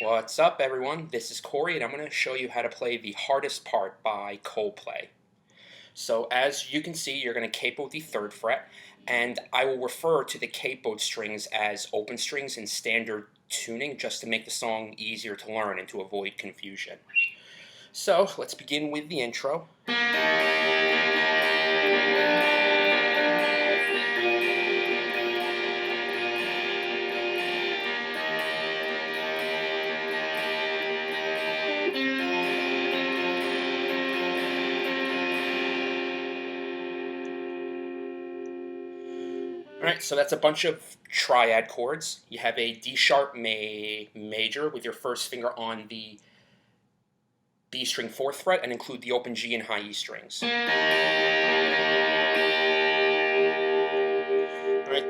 What's up, everyone? This is Corey, and I'm going to show you how to play The Hardest Part by Coldplay. So, as you can see, you're going to capo the 3rd fret, and I will refer to the capoed strings as open strings in standard tuning just to make the song easier to learn and to avoid confusion. So, let's begin with the intro. Alright, so that's a bunch of triad chords. You have a D sharp major with your first finger on the B string 4th fret and include the open G and high E strings. Alright,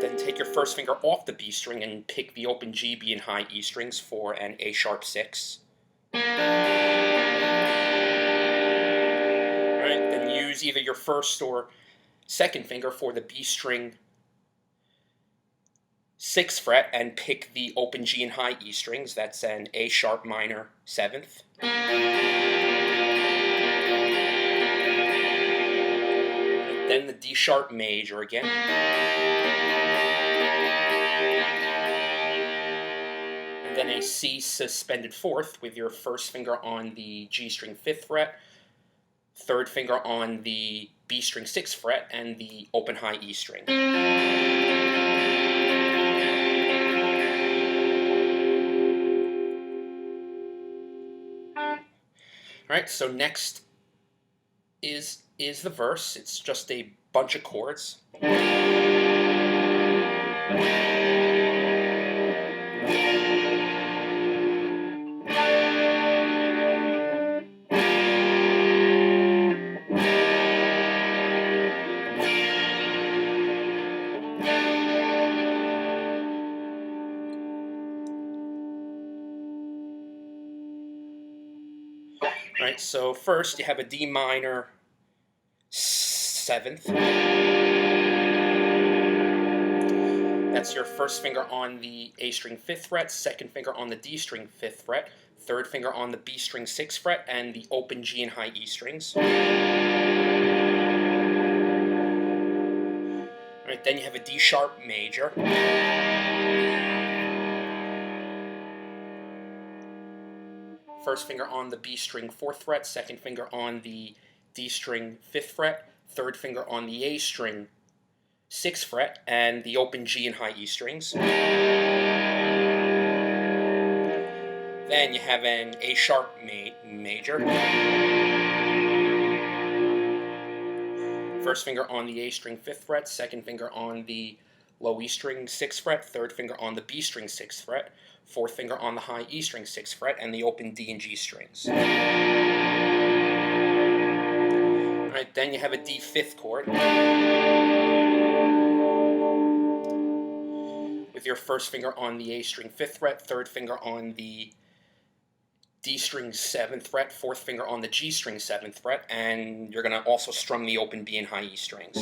then take your first finger off the B string and pick the open G, B, and high E strings for an A sharp 6. Alright, then use either your first or second finger for the B string 6th fret and pick the open G and high E strings. That's an A sharp minor 7th. Then the D sharp major again. And then a C suspended 4th with your first finger on the G string 5th fret, 3rd finger on the B string 6th fret, and the open high E string. Alright, so next is the verse. It's just a bunch of chords. Right, so first you have a D minor 7th. That's your first finger on the A string 5th fret, second finger on the D string 5th fret, third finger on the B string 6th fret, and the open G and high E strings. Alright, then you have a D sharp major. First finger on the B string 4th fret, second finger on the D string 5th fret, third finger on the A string 6th fret, and the open G and high E strings. Then you have an A sharp major. First finger on the A string 5th fret, second finger on the low E string 6th fret, third finger on the B string 6th fret, fourth finger on the high E string 6th fret, and the open D and G strings. Alright, then you have a D 5th chord with your first finger on the A string 5th fret, third finger on the D string 7th fret, fourth finger on the G string 7th fret, and you're going to also strum the open B and high E strings.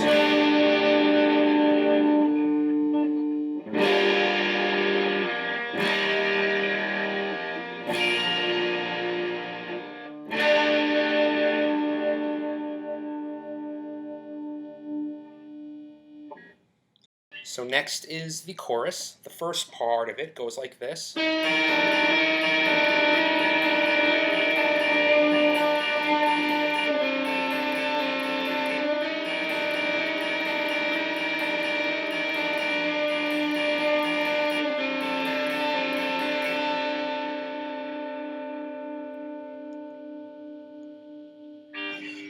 So next is the chorus. The first part of it goes like this.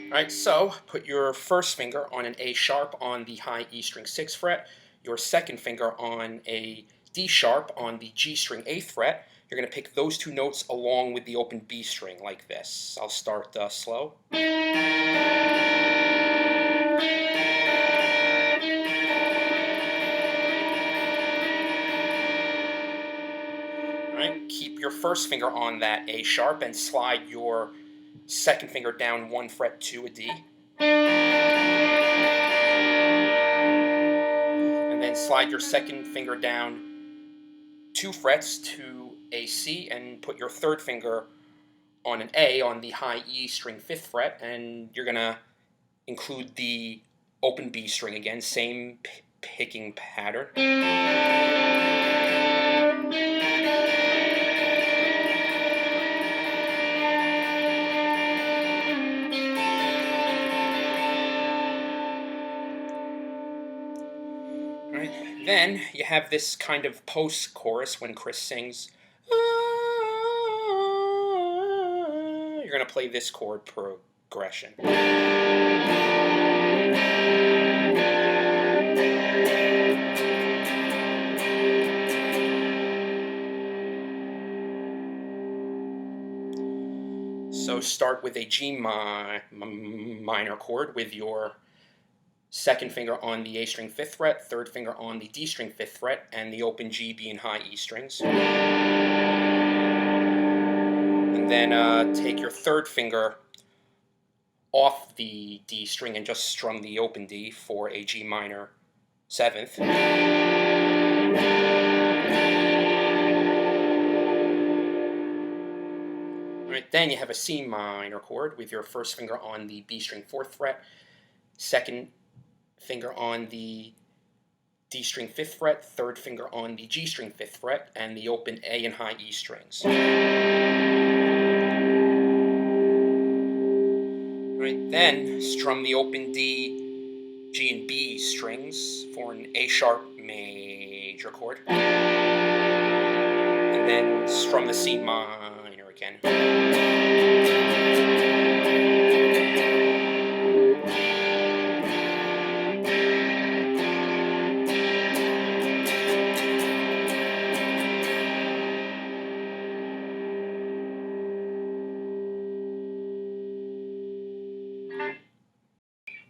Alright, so put your first finger on an A sharp on the high E string 6th fret, your second finger on a D sharp on the G string 8th fret. You're going to pick those two notes along with the open B string like this. I'll start slow. Alright, keep your first finger on that A sharp and slide your second finger down 1 fret to a D. And then slide your second finger down 2 frets to a C and put your third finger on an A on the high E string 5th fret, and you're going to include the open B string again, same picking pattern. Right. Then you have this kind of post-chorus when Chris sings. You're going to play this chord progression. So start with a G minor chord with your second finger on the A string 5th fret, third finger on the D string 5th fret, and the open G, B, and high E strings. And then take your third finger off the D string and just strum the open D for a G minor 7th. Alright, then you have a C minor chord with your first finger on the B string 4th fret, second finger on the D string 5th fret, third finger on the G string 5th fret, and the open A and high E strings. Right, then strum the open D, G, and B strings for an A sharp major chord. And then strum the C minor again.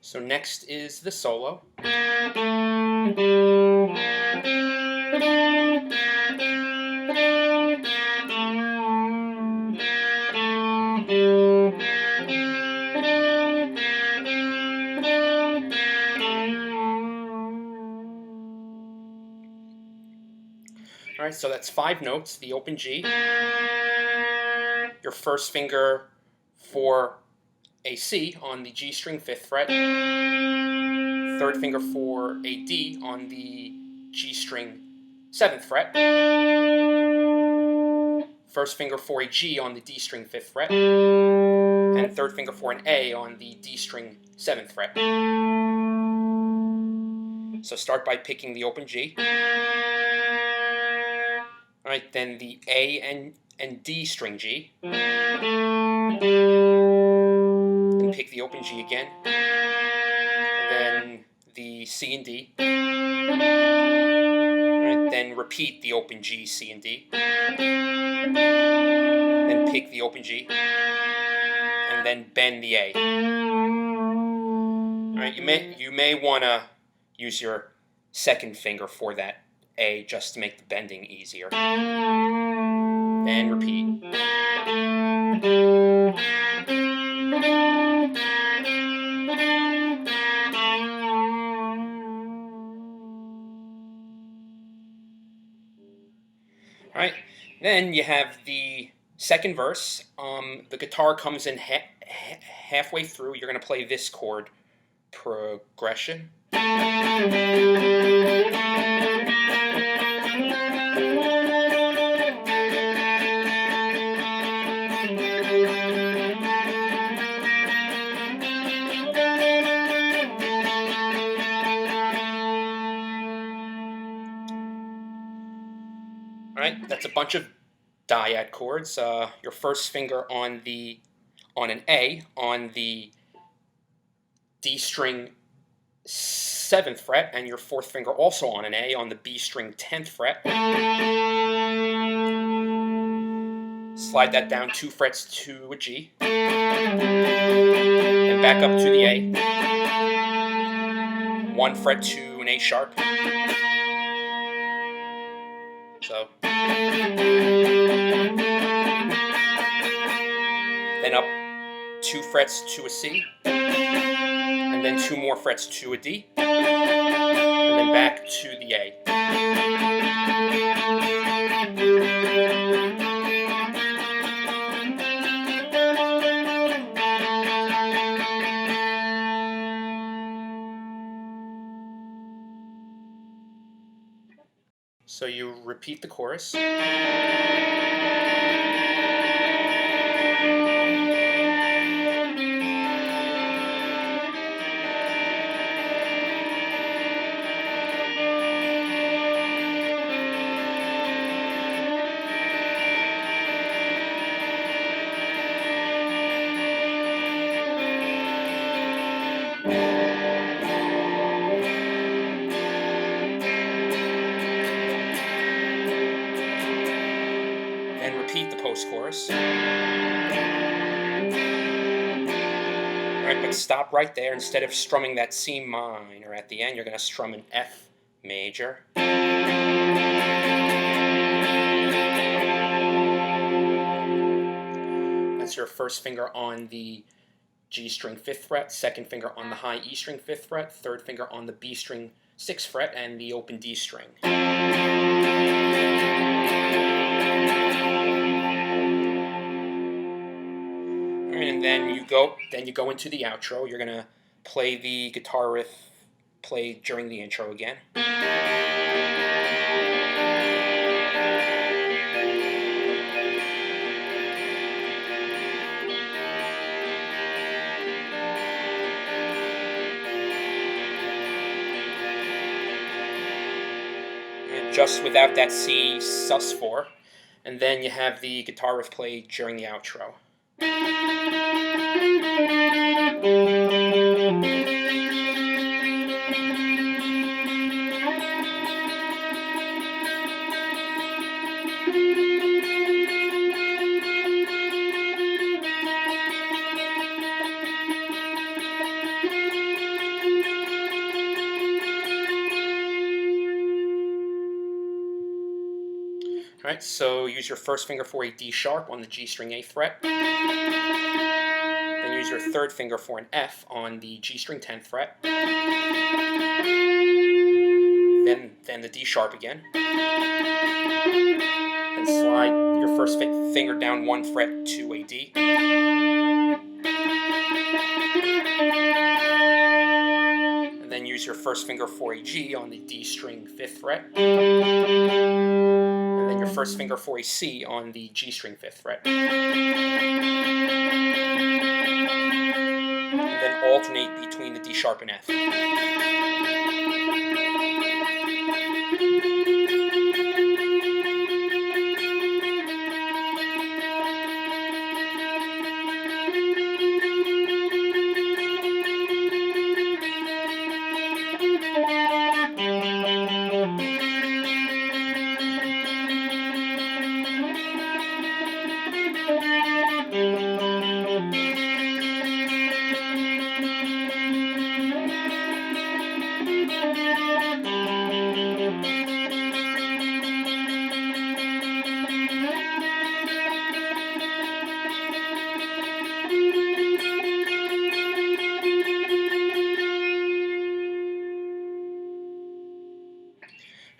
So next is the solo. Alright, so that's 5 notes, the open G, your first finger for a C on the G string 5th fret, third finger for a D on the G string 7th fret, first finger for a G on the D string 5th fret, and third finger for an A on the D string 7th fret. So start by picking the open G. Alright, then the A and D string G. And pick the open G again. And then the C and D. Alright, then repeat the open G, C, and D. Then pick the open G. And then bend the A. Alright, you may want to use your second finger for that A just to make the bending easier. And repeat. Alright, then you have the second verse. The guitar comes in halfway through. You're going to play this chord progression. Alright, that's a bunch of dyad chords. Your first finger on an A on the D string 7th fret, and your fourth finger also on an A on the B string 10th fret. Slide that down 2 frets to a G. Then back up to the A. 1 fret to an A sharp. So. Then up 2 frets to a C. And then 2 more frets to a D. And then back to the A. So you repeat the chorus. And repeat the post-chorus. Alright, but stop right there. Instead of strumming that C minor at the end, you're going to strum an F major. That's your first finger on the G string 5th fret, second finger on the high E string 5th fret, third finger on the B string 6th fret, and the open D string. And then you go into the outro. You're gonna play the guitar riff played during the intro again. And just without that C sus4. And then you have the guitar riff played during the outro. Alright, so use your first finger for a D sharp on the G string 8th fret. Then use your third finger for an F on the G string 10th fret. Then the D sharp again. Then slide your first finger down 1 fret to a D. And then use your first finger for a G on the D string 5th fret. And then your first finger for a C on the G string 5th fret. And then alternate between the D sharp and F.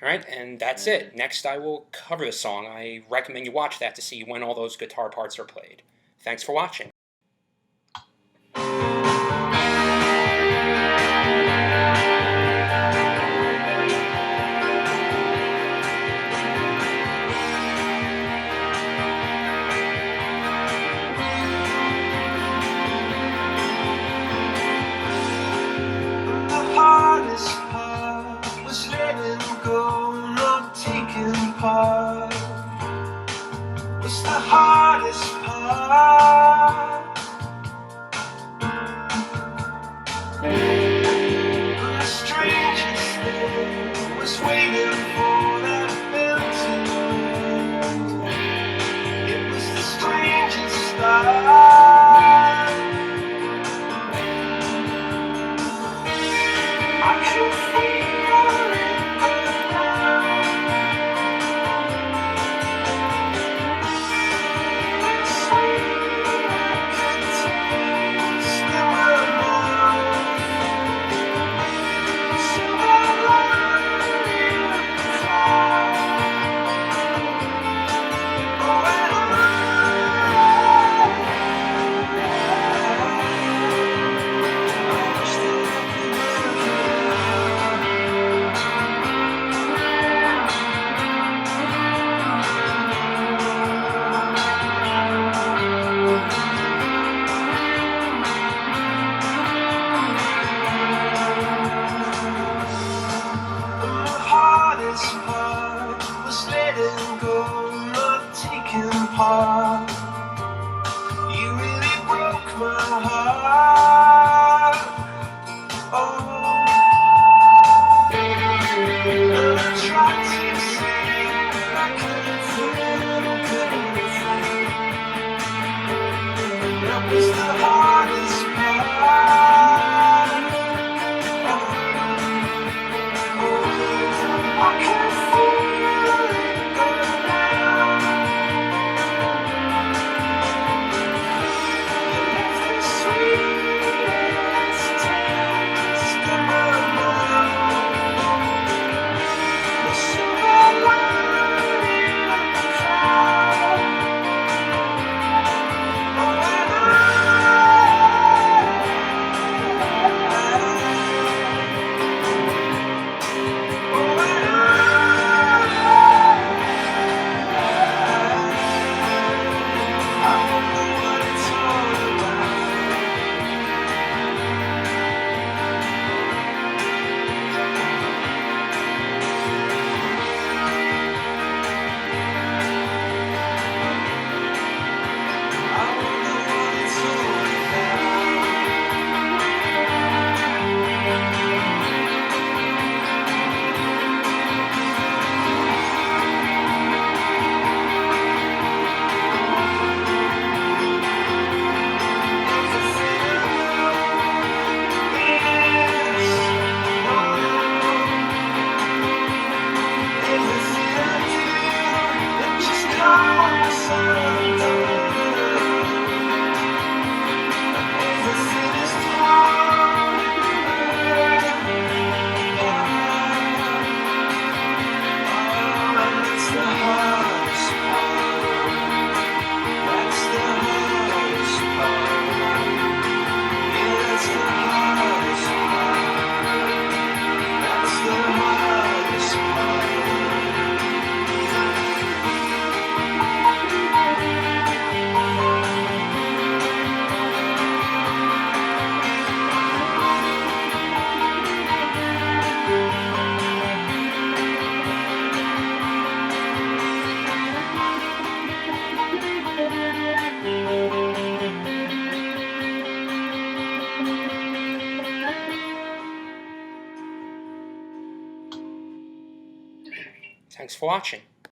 Alright, and that's it. Next I will cover the song. I recommend you watch that to see when all those guitar parts are played. Thanks for watching. What's the hardest part? The strangest thing was waiting for that bell to ring. It was the strangest start. I could feel it. apart. You really broke my heart. Oh, and I tried to say I couldn't feel. That was the hardest part. I can feel it go down. Left the sweetest taste of the silver lining of the cloud. Oh, and I wonder what it's all about. I wonder what it's all Thanks for watching.